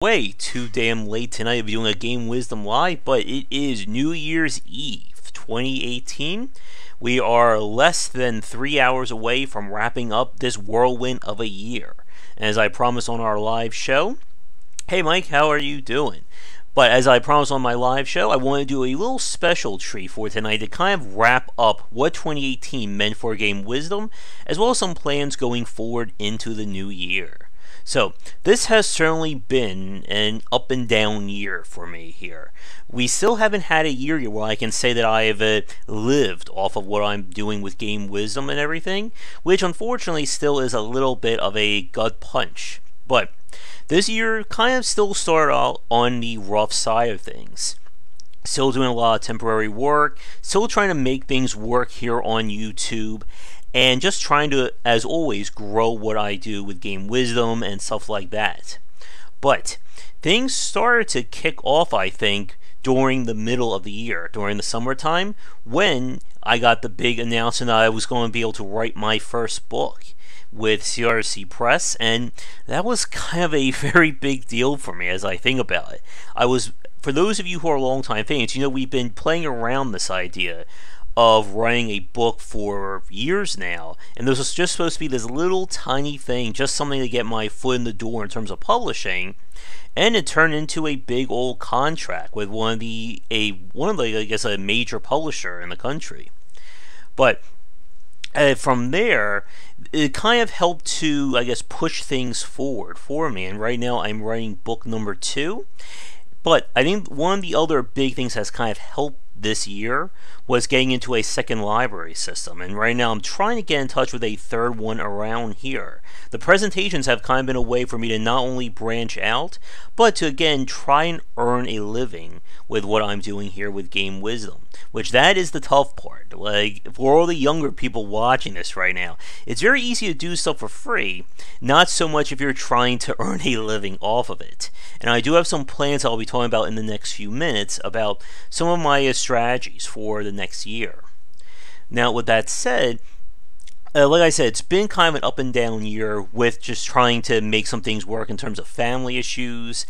Way too damn late tonight to be doing a Game Wisdom Live, but it is New Year's Eve 2018. We are less than 3 hours away from wrapping up this whirlwind of a year. And as I promised on our live show, hey Mike, how are you doing? But as I promised on my live show, I want to do a little special treat for tonight to kind of wrap up what 2018 meant for Game Wisdom, as well as some plans going forward into the new year. So, this has certainly been an up and down year for me here. We still haven't had a year yet where I can say that I have lived off of what I'm doing with Game Wisdom and everything, which unfortunately still is a little bit of a gut punch. But this year kind of still started out on the rough side of things. Still doing a lot of temporary work, still trying to make things work here on YouTube, and just trying to, as always, grow what I do with Game Wisdom and stuff like that. But things started to kick off, I think, during the middle of the year, during the summertime, when I got the big announcement that I was going to be able to write my first book with CRC Press, and that was kind of a very big deal for me as I think about it. For those of you who are longtime fans, you know we've been playing around this idea of writing a book for years now, and this was just supposed to be this little tiny thing, just something to get my foot in the door in terms of publishing, and it turned into a big old contract with one of the I guess a major publisher in the country. But from there, it kind of helped to, I guess, push things forward for me, and right now I'm writing book number 2. But I think one of the other big things that's kind of helped this year was getting into a second library system, and right now I'm trying to get in touch with a third one around here. The presentations have kind of been a way for me to not only branch out, but to again try and earn a living with what I'm doing here with Game Wisdom, which that is the tough part. Like, for all the younger people watching this right now, it's very easy to do stuff for free, not so much if you're trying to earn a living off of it. And I do have some plans I'll be talking about in the next few minutes about some of my strategies for the next year. Now, with that said, like I said, it's been kind of an up and down year with just trying to make some things work in terms of family issues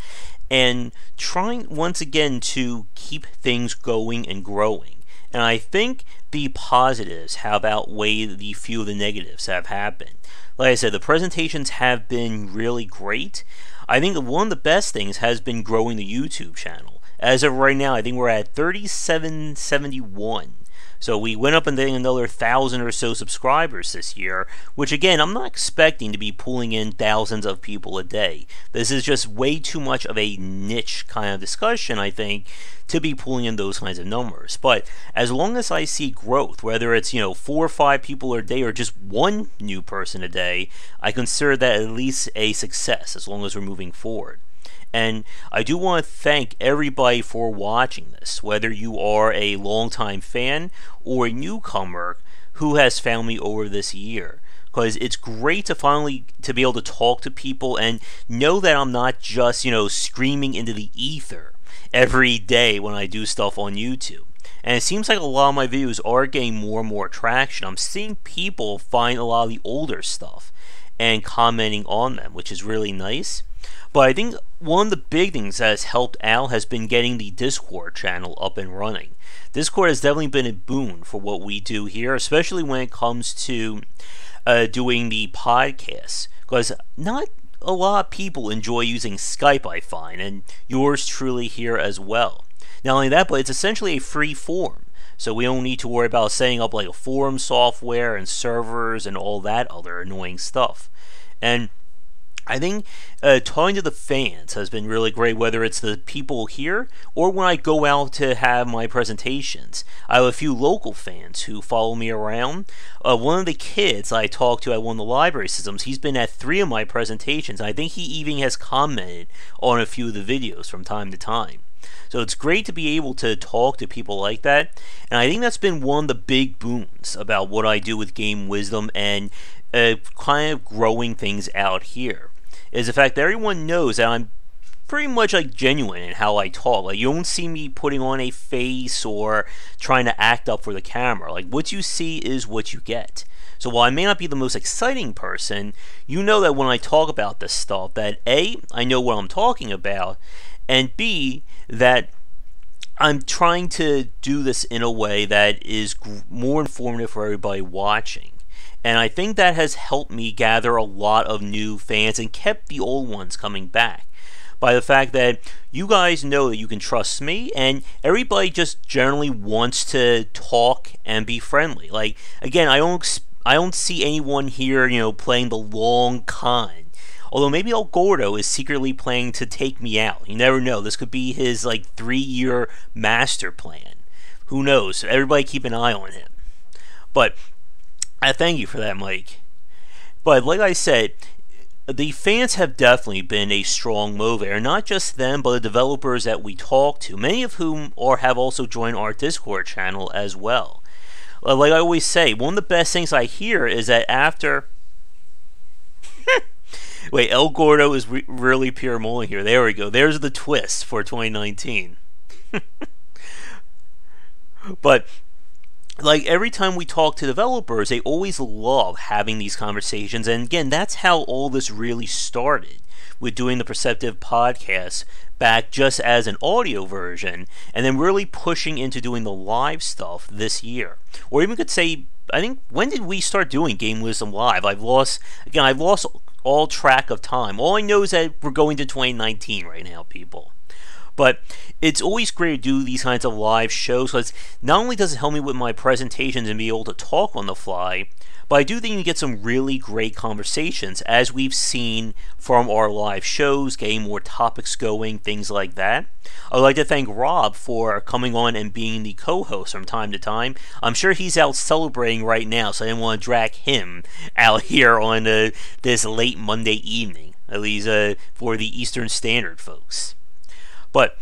and trying once again to keep things going and growing. And I think the positives have outweighed the few of the negatives that have happened. Like I said, the presentations have been really great. I think one of the best things has been growing the YouTube channel. As of right now, I think we're at 3771. So we went up and getting another 1,000 or so subscribers this year, which again, I'm not expecting to be pulling in thousands of people a day. This is just way too much of a niche kind of discussion, I think, to be pulling in those kinds of numbers. But as long as I see growth, whether it's 4 or 5 people a day or just one new person a day, I consider that at least a success as long as we're moving forward. And I do want to thank everybody for watching this, whether you are a longtime fan or a newcomer who has found me over this year. Because it's great to finally to be able to talk to people and know that I'm not just, screaming into the ether every day when I do stuff on YouTube. And it seems like a lot of my videos are getting more and more traction. I'm seeing people find a lot of the older stuff and commenting on them, which is really nice. But I think one of the big things that has helped out has been getting the Discord channel up and running. Discord has definitely been a boon for what we do here, especially when it comes to doing the podcasts. Because not a lot of people enjoy using Skype, I find, and yours truly here as well. Not only that, but it's essentially a free forum. So we don't need to worry about setting up like a forum software and servers and all that other annoying stuff. And I think talking to the fans has been really great, whether it's the people here or when I go out to have my presentations. I have a few local fans who follow me around. One of the kids I talked to at one of the library systems, he's been at 3 of my presentations. I think he even has commented on a few of the videos from time to time. So it's great to be able to talk to people like that, and I think that's been one of the big boons about what I do with Game Wisdom and kind of growing things out here, is the fact that everyone knows that I'm pretty much like genuine in how I talk. Like, you don't see me putting on a face or trying to act up for the camera. Like, what you see is what you get. So while I may not be the most exciting person, you know that when I talk about this stuff, that A, I know what I'm talking about, and B, that I'm trying to do this in a way that is more informative for everybody watching. And I think that has helped me gather a lot of new fans and kept the old ones coming back. By the fact that you guys know that you can trust me, and everybody just generally wants to talk and be friendly. Like, again, I don't see anyone here, playing the long con. Although maybe El Gordo is secretly planning to take me out. You never know. This could be his 3-year master plan. Who knows? Everybody keep an eye on him. But I thank you for that, Mike. But like I said, the fans have definitely been a strong motivator. Not just them, but the developers that we talk to, many of whom have also joined our Discord channel as well. Like I always say, one of the best things I hear is that after... Wait, El Gordo is really pure mulling here. There we go. There's the twist for 2019. But every time we talk to developers, they always love having these conversations. And again, that's how all this really started, with doing the Perceptive podcast back just as an audio version, and then really pushing into doing the live stuff this year. Or even could say, I think, when did we start doing Game Wisdom Live? I've lost all track of time. All I know is that we're going to 2019 right now, people. But it's always great to do these kinds of live shows, because not only does it help me with my presentations and be able to talk on the fly, but I do think you get some really great conversations, as we've seen from our live shows, getting more topics going, things like that. I'd like to thank Rob for coming on and being the co-host from time to time. I'm sure he's out celebrating right now, so I didn't want to drag him out here on this late Monday evening, at least for the Eastern Standard folks. But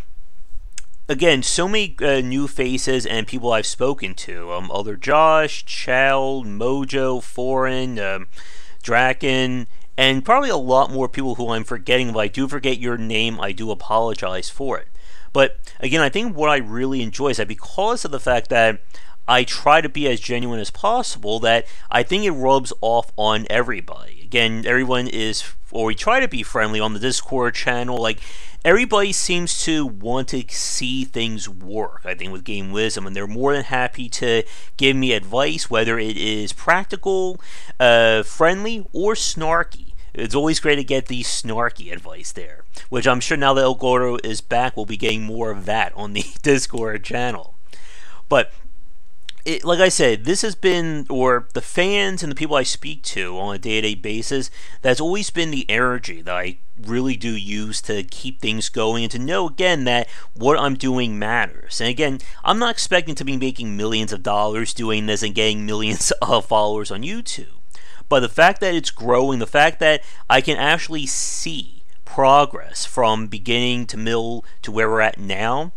again, so many new faces and people I've spoken to. Other Josh, Chow, Mojo, Foreign, Draken, and probably a lot more people who I'm forgetting. If I do forget your name, I do apologize for it. But again, I think what I really enjoy is that because of the fact that I try to be as genuine as possible, that I think it rubs off on everybody. Again, everyone is, or we try to be friendly on the Discord channel. Everybody seems to want to see things work, I think, with Game Wisdom, and they're more than happy to give me advice, whether it is practical, friendly, or snarky. It's always great to get the snarky advice there, which I'm sure now that El Gordo is back, we'll be getting more of that on the Discord channel. But like I said, this has been, or the fans and the people I speak to on a day-to-day basis, that's always been the energy that I really do use to keep things going, and to know again that what I'm doing matters. And again, I'm not expecting to be making millions of dollars doing this and getting millions of followers on YouTube. But the fact that it's growing, the fact that I can actually see progress from beginning to middle to where we're at now,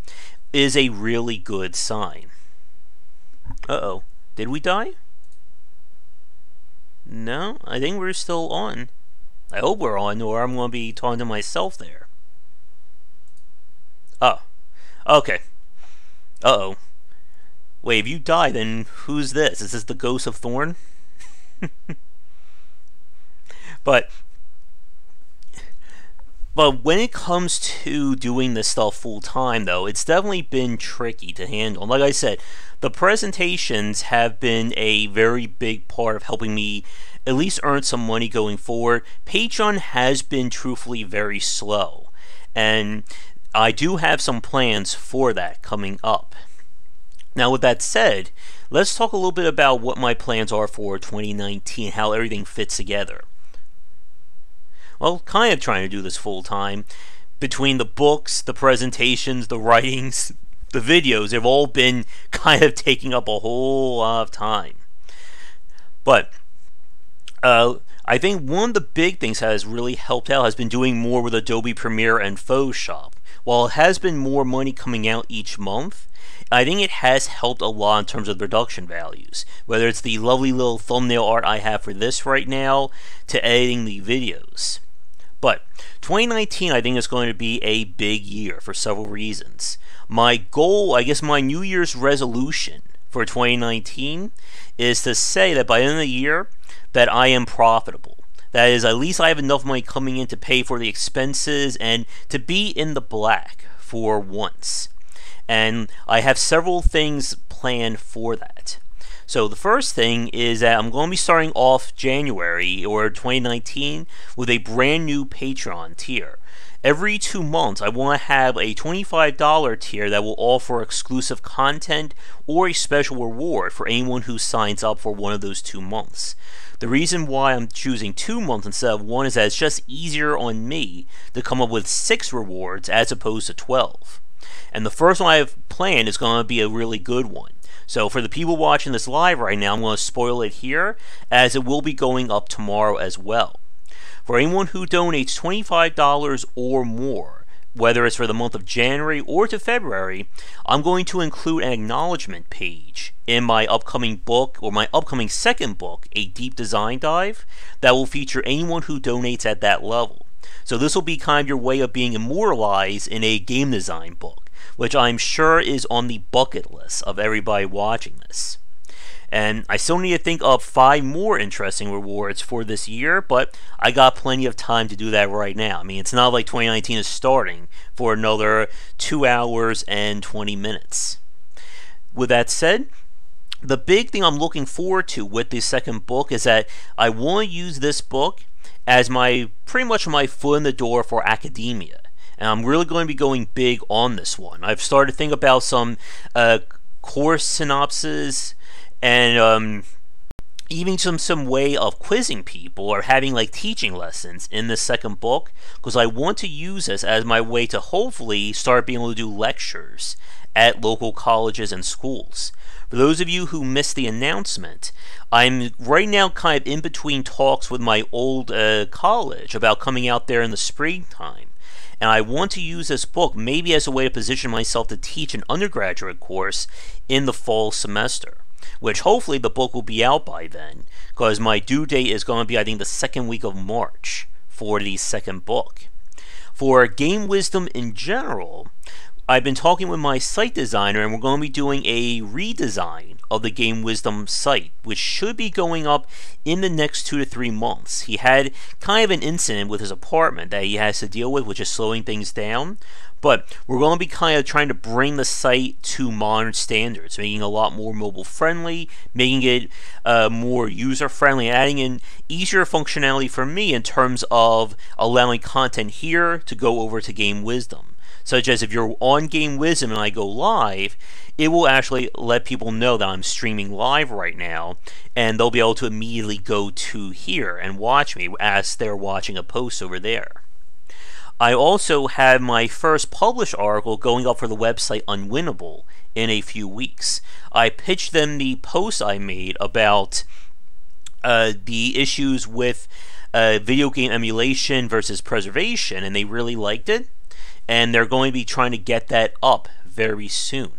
is a really good sign. Uh-oh. Did we die? No, I think we're still on. I hope we're on, or I'm going to be talking to myself there. Oh. Okay. Uh-oh. Wait, if you die, then who's this? Is this the ghost of Thorn? But when it comes to doing this stuff full time, though, it's definitely been tricky to handle. Like I said, the presentations have been a very big part of helping me at least earn some money going forward. Patreon has been truthfully very slow, and I do have some plans for that coming up. Now, with that said, let's talk a little bit about what my plans are for 2019, how everything fits together. Well, kind of trying to do this full time. Between the books, the presentations, the writings, the videos, they've all been kind of taking up a whole lot of time. But I think one of the big things that has really helped out has been doing more with Adobe Premiere and Photoshop. While it has been more money coming out each month, I think it has helped a lot in terms of production values. Whether it's the lovely little thumbnail art I have for this right now, to editing the videos. But 2019, I think, is going to be a big year for several reasons. My goal, I guess my New Year's resolution for 2019 is to say that by the end of the year that I am profitable. That is, at least I have enough money coming in to pay for the expenses and to be in the black for once. And I have several things planned for that. So the first thing is that I'm going to be starting off January or 2019 with a brand new Patreon tier. Every 2 months, I want to have a $25 tier that will offer exclusive content or a special reward for anyone who signs up for one of those 2 months. The reason why I'm choosing 2 months instead of 1 is that it's just easier on me to come up with 6 rewards as opposed to 12. And the first one I have planned is going to be a really good one. So for the people watching this live right now, I'm going to spoil it here, as it will be going up tomorrow as well. For anyone who donates $25 or more, whether it's for the month of January or to February, I'm going to include an acknowledgement page in my upcoming book, or my upcoming second book, A Deep Design Dive, that will feature anyone who donates at that level. So this will be kind of your way of being immortalized in a game design book, which I'm sure is on the bucket list of everybody watching this. And I still need to think of 5 more interesting rewards for this year, but I got plenty of time to do that right now. I mean, it's not like 2019 is starting for another 2 hours and 20 minutes. With that said, the big thing I'm looking forward to with the second book is that I want to use this book as pretty much my foot in the door for academia. And I'm really going to be going big on this one. I've started to think about some course synopses and even some way of quizzing people or having like teaching lessons in this second book, because I want to use this as my way to hopefully start being able to do lectures at local colleges and schools. For those of you who missed the announcement, I'm right now kind of in between talks with my old college about coming out there in the springtime. And I want to use this book maybe as a way to position myself to teach an undergraduate course in the fall semester, which hopefully the book will be out by then, because my due date is going to be, I think, the second week of March for the second book. For game wisdom in general, I've been talking with my site designer, and we're going to be doing a redesign of the Game Wisdom site, which should be going up in the next 2 to 3 months. He had kind of an incident with his apartment that he has to deal with, which is slowing things down. But we're going to be kind of trying to bring the site to modern standards, making it a lot more mobile friendly, making it more user friendly, adding in easier functionality for me in terms of allowing content here to go over to Game Wisdom. Such as if you're on Game Wisdom and I go live, it will actually let people know that I'm streaming live right now, and they'll be able to immediately go to here and watch me as they're watching a post over there. I also have my first published article going up for the website Unwinnable in a few weeks. I pitched them the post I made about the issues with video game emulation versus preservation, and they really liked it. And they're going to be trying to get that up very soon.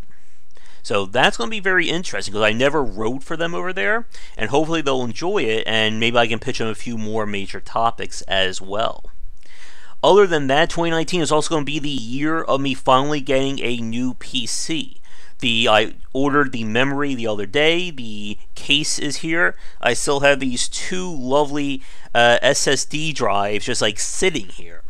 So that's going to be very interesting, because I never wrote for them over there, and hopefully they'll enjoy it, and maybe I can pitch them a few more major topics as well. Other than that, 2019 is also going to be the year of me finally getting a new PC. I ordered the memory the other day, the case is here. I still have these 2 lovely SSD drives just like sitting here.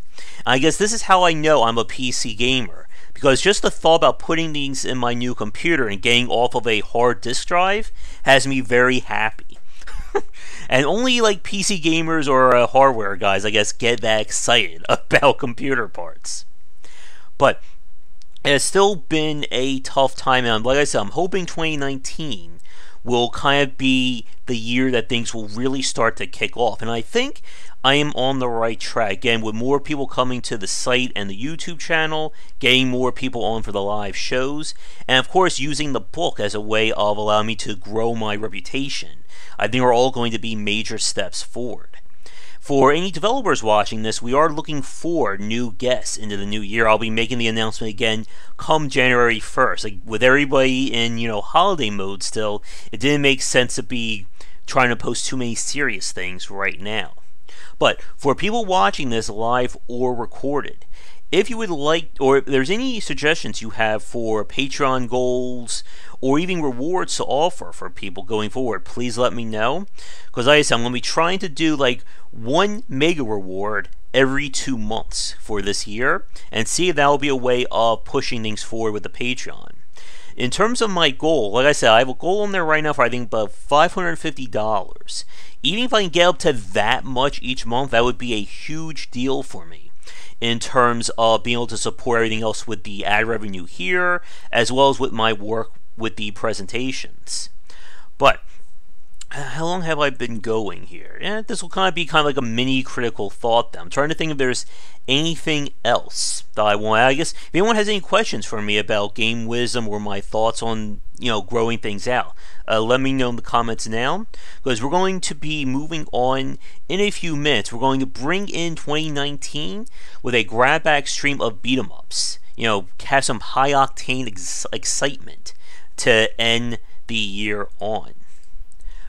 I guess this is how I know I'm a PC gamer, because just the thought about putting these in my new computer and getting off of a hard disk drive has me very happy. And only like PC gamers or hardware guys, I guess, get that excited about computer parts. But it has still been a tough time, and like I said, I'm hoping 2019 will kind of be the year that things will really start to kick off. And I think I am on the right track. Again, with more people coming to the site and the YouTube channel, getting more people on for the live shows, and of course using the book as a way of allowing me to grow my reputation, I think are all going to be major steps forward. For any developers watching this, we are looking for new guests into the new year. I'll be making the announcement again come January 1st. Like, with everybody in, holiday mode still, it didn't make sense to be trying to post too many serious things right now. But for people watching this live or recorded, if you would like, or if there's any suggestions you have for Patreon goals or even rewards to offer for people going forward, please let me know. Because like I said, I'm going to be trying to do like one mega reward every 2 months for this year, and see if that will be a way of pushing things forward with the Patreon. In terms of my goal, like I said, I have a goal on there right now for I think about $550. Even if I can get up to that much each month, that would be a huge deal for me in terms of being able to support everything else with the ad revenue here, as well as with my work with the presentations. But how long have I been going here? Yeah, this will kind of be like a mini critical thought. I'm trying to think if there's anything else that I want. I guess if anyone has any questions for me about game wisdom or my thoughts on growing things out, let me know in the comments now, because we're going to be moving on in a few minutes. We're going to bring in 2019 with a grab bag stream of beat 'em ups. Have some high octane excitement to end the year on.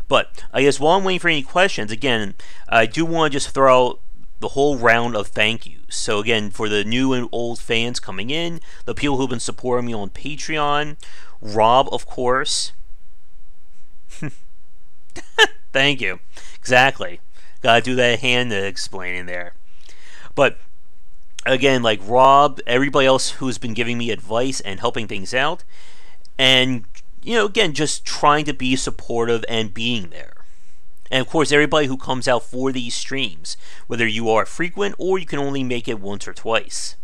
But I guess while I'm waiting for any questions, again, I do want to just throw out the whole round of thank yous. So again, for the new and old fans coming in, the people who've been supporting me on Patreon, Rob, of course. Thank you. Exactly. Gotta do that hand explaining there. But again, like Rob, everybody else who's been giving me advice and helping things out, and again, just trying to be supportive and being there. And of course, everybody who comes out for these streams, whether you are frequent or you can only make it once or twice.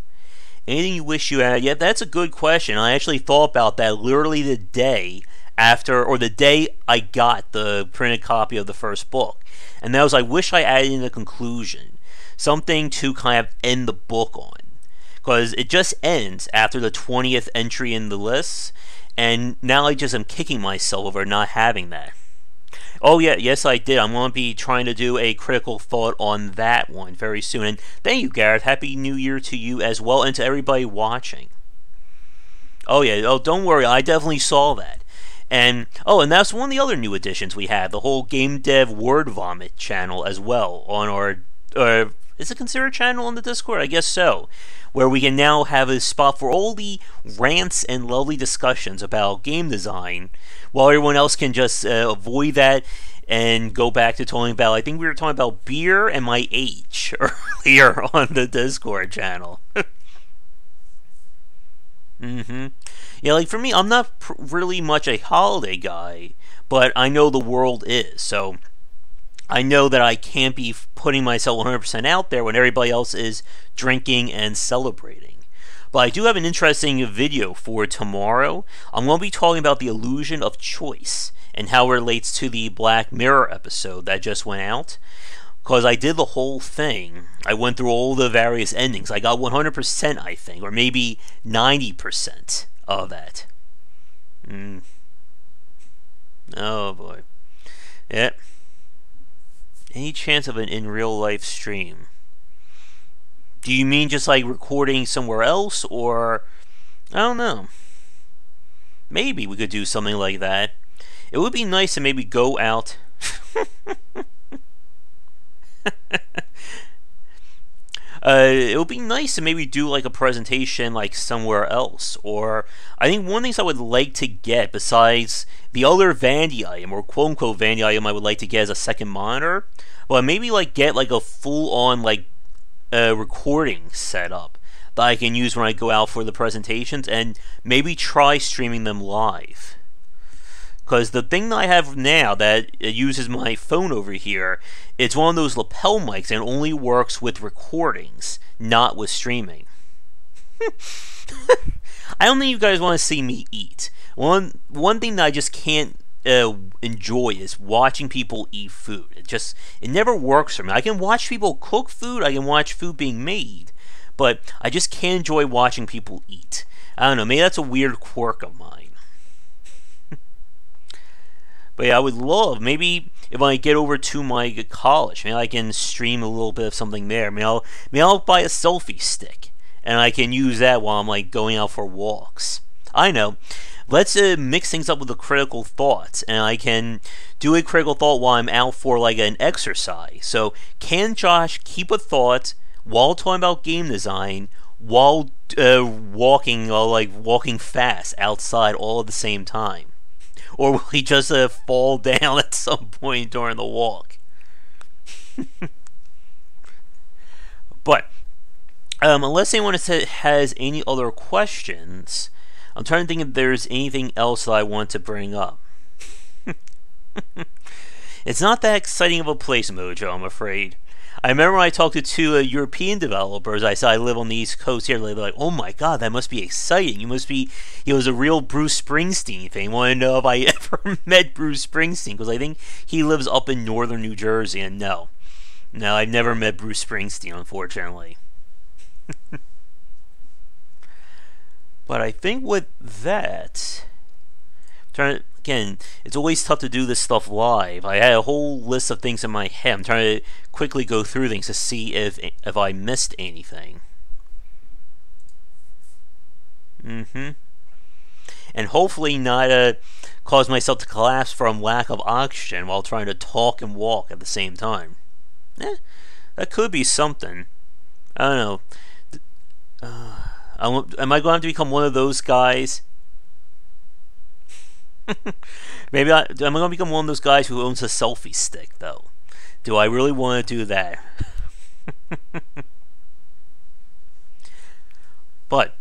Anything you wish you had? Yeah, that's a good question. I actually thought about that literally the day after, or the day I got the printed copy of the first book. And that was, I wish I added in a conclusion. Something to kind of end the book on. Because it just ends after the 20th entry in the list. And now I just am kicking myself over not having that. Oh yeah, yes I did. I'm going to be trying to do a critical thought on that one very soon. And thank you, Gareth. Happy New Year to you as well, and to everybody watching. Oh yeah, don't worry. I definitely saw that. And that's one of the other new additions we have. The whole Game Dev Word Vomit channel as well on our... is it considered a channel on the Discord? I guess so. Where we can now have a spot for all the rants and lovely discussions about game design, while everyone else can just avoid that and go back to talking about, I think we were talking about beer and my age earlier on the Discord channel. Yeah, like for me, I'm not really much a holiday guy, but I know the world is, so I know that I can't be putting myself 100% out there when everybody else is drinking and celebrating. But I do have an interesting video for tomorrow. I'm going to be talking about the illusion of choice and how it relates to the Black Mirror episode that just went out. Because I did the whole thing. I went through all the various endings. I got 100%, I think, or maybe 90% of that. Oh boy. Yeah. Any chance of an in real life stream? Do you mean just like recording somewhere else, or I don't know. Maybe we could do something like that. It would be nice to maybe go out. It would be nice to maybe do like a presentation like somewhere else, or I think one of the things I would like to get besides the other vanity item, or quote unquote vanity item I would like to get as a second monitor, but maybe like get like a full on like recording setup that I can use when I go out for the presentations, and maybe try streaming them live. Because the thing that I have now that uses my phone over here, it's one of those lapel mics and only works with recordings, not with streaming. I don't think you guys want to see me eat. One thing that I just can't enjoy is watching people eat food. It never works for me. I can watch people cook food, I can watch food being made, but I just can't enjoy watching people eat. I don't know, maybe that's a weird quirk of mine. But yeah, I would love, maybe if I get over to my college, maybe I can stream a little bit of something there. Maybe I'll buy a selfie stick, and I can use that while I'm like going out for walks. I know. Let's mix things up with the critical thoughts, and I can do a critical thought while I'm out for like an exercise. So, can Josh keep a thought while talking about game design while walking fast outside all at the same time? Or will he just fall down at some point during the walk? But unless anyone has any other questions, I'm trying to think if there's anything else that I want to bring up. It's not that exciting of a place, Mojo, I'm afraid. I remember when I talked to two European developers, I said I live on the East Coast here, they're like, oh my god, that must be exciting. It was a real Bruce Springsteen thing. I want to know if I ever met Bruce Springsteen, because I think he lives up in northern New Jersey, and no, I've never met Bruce Springsteen, unfortunately. But I think with that, again, it's always tough to do this stuff live. I had a whole list of things in my head. I'm trying to quickly go through things to see if I missed anything. And hopefully not cause myself to collapse from lack of oxygen while trying to talk and walk at the same time. That could be something. I don't know. Am I going to have to become one of those guys? Maybe am I going to become one of those guys who owns a selfie stick, though? Do I really want to do that? But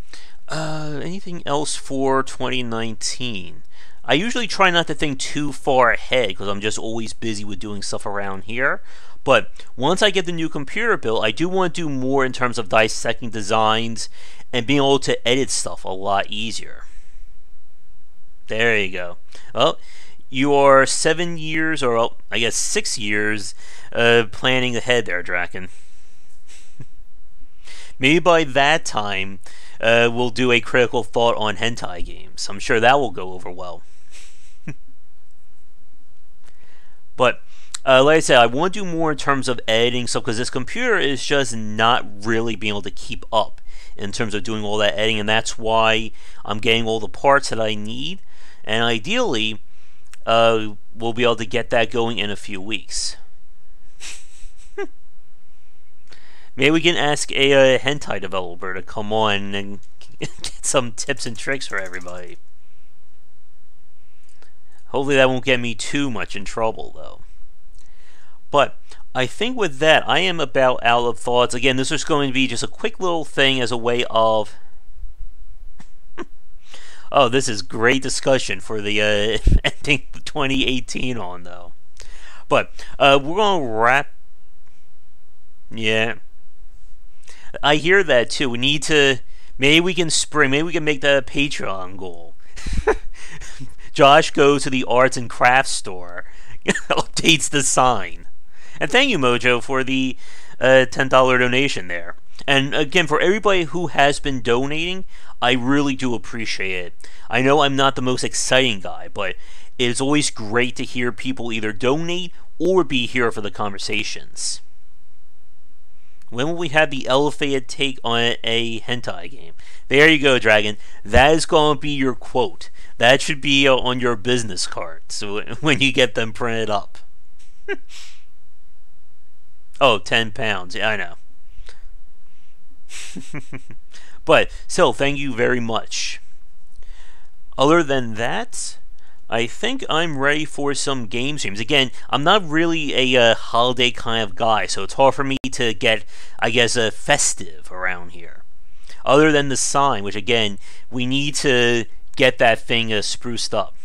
anything else for 2019? I usually try not to think too far ahead because I'm just always busy with doing stuff around here. But once I get the new computer built, I do want to do more in terms of dissecting designs and being able to edit stuff a lot easier. There you go. Well, you are 7 years, or well, I guess 6 years, planning ahead there, Draken. Maybe by that time, we'll do a critical thought on hentai games. I'm sure that will go over well. But like I said, I want to do more in terms of editing stuff because this computer is just not really being able to keep up in terms of doing all that editing, and that's why I'm getting all the parts that I need. And ideally, we'll be able to get that going in a few weeks. Maybe we can ask a hentai developer to come on and get some tips and tricks for everybody. Hopefully that won't get me too much in trouble, though. But I think with that, I am about out of thoughts. Again, this is going to be just a quick little thing as a way of... Oh, this is great discussion for the ending 2018 on, though. But we're going to wrap... Yeah. I hear that, too. We need to... Maybe we can make that a Patreon goal. Josh goes to the arts and crafts store, updates the sign. And thank you, Mojo, for the $10 donation there. And again, for everybody who has been donating, I really do appreciate it. I know I'm not the most exciting guy, but it's always great to hear people either donate or be here for the conversations. When will we have the elevated take on a hentai game? There you go, Dragon. That is going to be your quote. That should be on your business cards when you get them printed up. Oh, 10 pounds. Yeah, I know. But still, thank you very much. Other than that, I think I'm ready for some game streams. Again, I'm not really a holiday kind of guy, so it's hard for me to get, I guess, festive around here. Other than the sign, which again, we need to get that thing spruced up.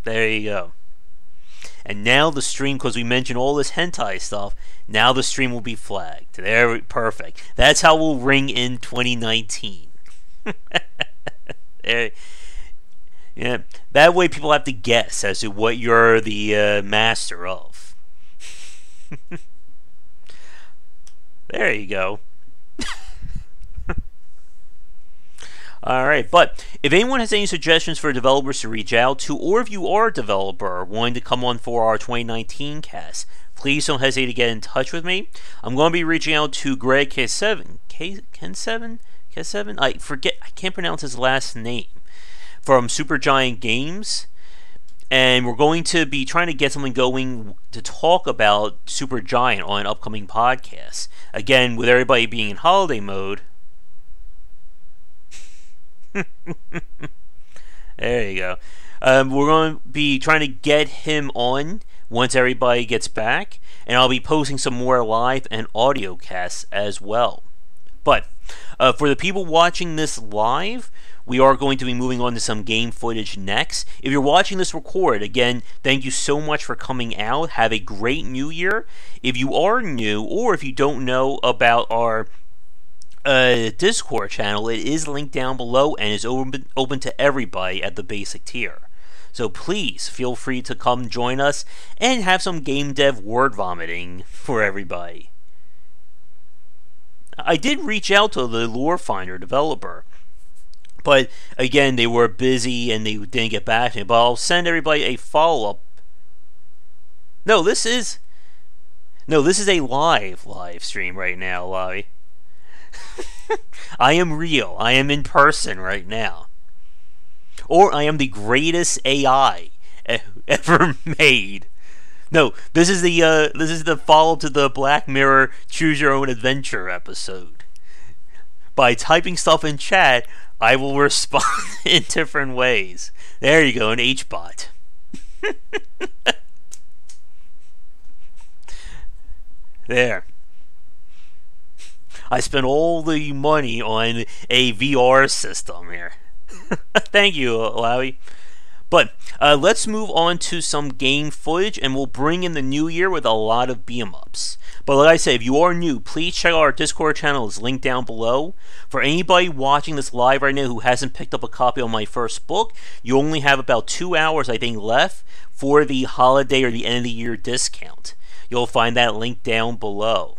There you go. And now the stream, because we mentioned all this hentai stuff, now the stream will be flagged. There, perfect. That's how we'll ring in 2019. There, yeah, that way people have to guess as to what you're the master of. There you go. Alright, but if anyone has any suggestions for developers to reach out to, or if you are a developer wanting to come on for our 2019 cast, please don't hesitate to get in touch with me. I'm going to be reaching out to Greg K7. K7? I forget, I can't pronounce his last name. From Supergiant Games. And we're going to be trying to get something going to talk about Supergiant on an upcoming podcast. Again, with everybody being in holiday mode. There you go. We're going to be trying to get him on once everybody gets back, and I'll be posting some more live and audio casts as well. But for the people watching this live, we are going to be moving on to some game footage next. If you're watching this record, again, thank you so much for coming out. Have a great new year. If you are new, or if you don't know about our Discord channel, it is linked down below and is open to everybody at the basic tier. So please feel free to come join us and have some game dev word vomiting for everybody. I did reach out to the Lore Finder developer, but again, they were busy and they didn't get back to me. But I'll send everybody a follow-up. No, this is a live stream right now, Lobby. I am real. I am in person right now. Or I am the greatest AI ever made. No, this is the follow-up to the Black Mirror Choose Your Own Adventure episode. By typing stuff in chat, I will respond in different ways. There you go, an H-bot. There. I spent all the money on a VR system here. Thank you, Lowy. But let's move on to some game footage, and we'll bring in the new year with a lot of beat-em-ups. But like I said, if you are new, please check out our Discord channel. It's linked down below. For anybody watching this live right now who hasn't picked up a copy of my first book, you only have about 2 hours, I think, left for the holiday or the end of the year discount. You'll find that link down below.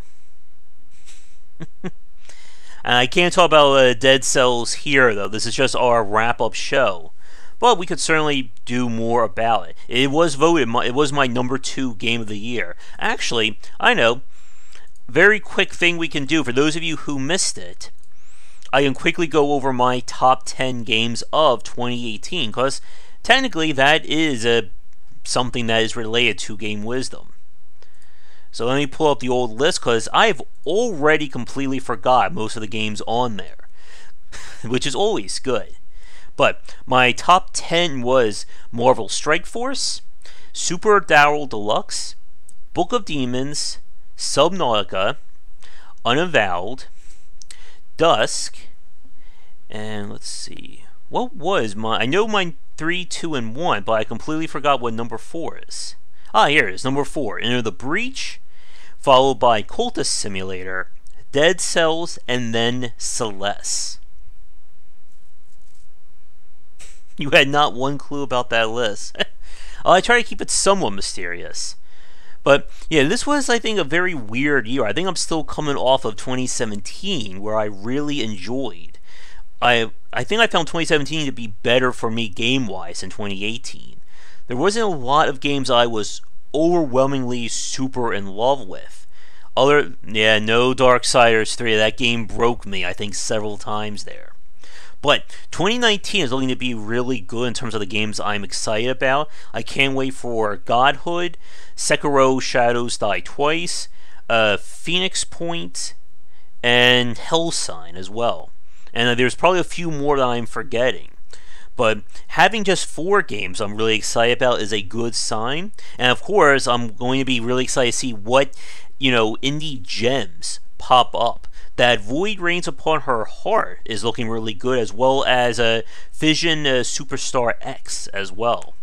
And I can't talk about Dead Cells here, though. This is just our wrap-up show. But we could certainly do more about it. It was voted, it was my number 2 game of the year. Actually, I know, very quick thing we can do, for those of you who missed it, I can quickly go over my top 10 games of 2018, because technically that is something that is related to Game Wisdom. So let me pull up the old list, because I've already completely forgot most of the games on there, which is always good. But my top 10 was Marvel Strike Force, Super Darrell Deluxe, Book of Demons, Subnautica, Unavowed, Dusk, and let's see, what was my, I know my 3, 2, and 1, but I completely forgot what number 4 is. Ah, here it is, number 4, Enter the Breach, followed by Cultist Simulator, Dead Cells, and then Celeste. You had not one clue about that list. I try to keep it somewhat mysterious. But yeah, this was, I think, a very weird year. I think I'm still coming off of 2017, where I really enjoyed. I think I found 2017 to be better for me game-wise than 2018. There wasn't a lot of games I was overwhelmingly super in love with. No Darksiders 3. That game broke me, I think, several times there. But 2019 is looking to be really good in terms of the games I'm excited about. I can't wait for Godhood, Sekiro Shadows Die Twice, Phoenix Point, and Hellsign as well. And there's probably a few more that I'm forgetting. But having just 4 games I'm really excited about is a good sign. And of course, I'm going to be really excited to see what, indie gems pop up. That Void Reigns Upon Her Heart is looking really good, as well as Fission Superstar X as well.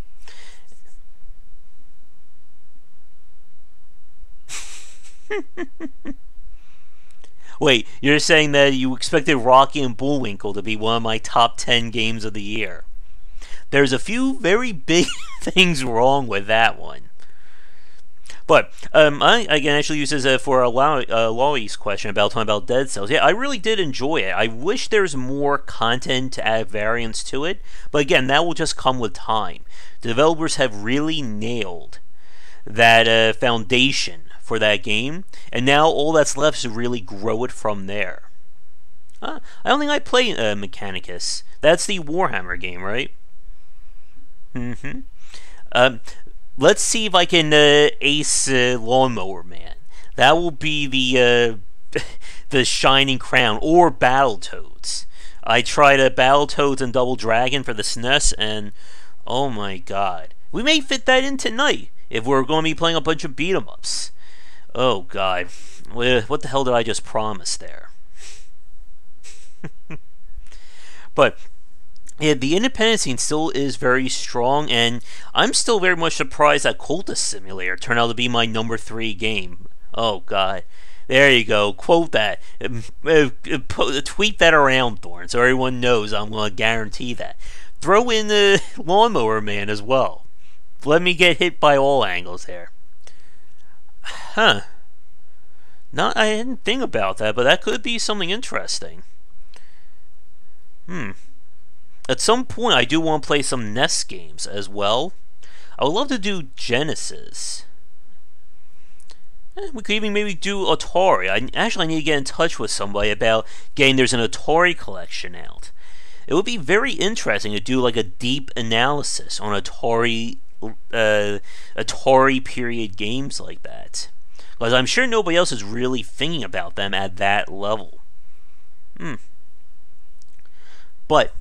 Wait, you're saying that you expected Rocky and Bullwinkle to be one of my top 10 games of the year. There's a few very big things wrong with that one. But I can actually use this for Lawley's question about talking about Dead Cells. Yeah, I really did enjoy it. I wish there's more content to add variance to it, but again, that will just come with time. The developers have really nailed that foundation for that game, and now all that's left is to really grow it from there. I don't think I play Mechanicus. That's the Warhammer game, right? Let's see if I can ace Lawnmower Man. That will be the the shining crown, or Battletoads. I tried a Battletoads and Double Dragon for the SNES, and oh my god. We may fit that in tonight if we're going to be playing a bunch of beat-em-ups. Oh god. What the hell did I just promise there? But yeah, the independent scene still is very strong, and I'm still very much surprised that Cultist Simulator turned out to be my number 3 game. Oh god. There you go. Quote that. Tweet that around, Thorn, so everyone knows I'm going to guarantee that. Throw in the Lawnmower Man as well. Let me get hit by all angles there. Huh. I didn't think about that, but that could be something interesting. At some point, I do want to play some NES games as well. I would love to do Genesis. We could even maybe do Atari. I need to get in touch with somebody about getting there's an Atari collection out. It would be very interesting to do like a deep analysis on Atari period games like that. Because I'm sure nobody else is really thinking about them at that level. But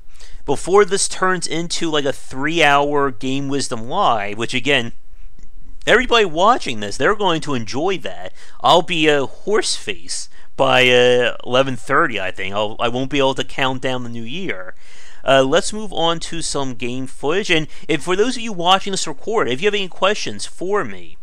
before this turns into like a 3-hour Game Wisdom Live, which again, everybody watching this, they're going to enjoy that. I'll be a horse face by 11:30, I think. I won't be able to count down the new year. Let's move on to some game footage. And for those of you watching this record, if you have any questions for me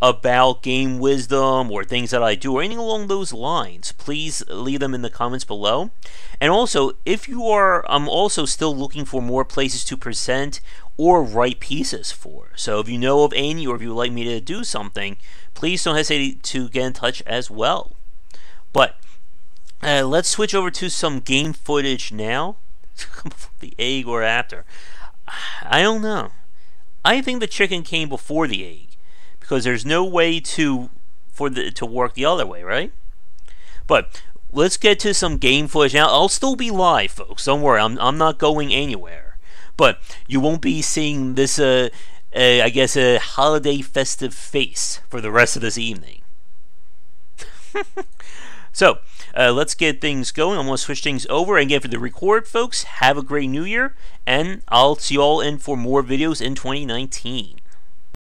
about Game Wisdom or things that I do or anything along those lines, please leave them in the comments below. And also, I'm also still looking for more places to present or write pieces for. So if you know of any, or if you would like me to do something, please don't hesitate to get in touch as well. But let's switch over to some game footage now. The egg or after? I don't know. I think the chicken came before the egg, because there's no way to work the other way, right? But let's get to some game footage now. I'll still be live, folks. Don't worry. I'm not going anywhere. But you won't be seeing this, I guess, a holiday festive face for the rest of this evening. So, let's get things going. I'm going to switch things over. And again, for the record, folks, have a great new year. And I'll see you all in for more videos in 2019.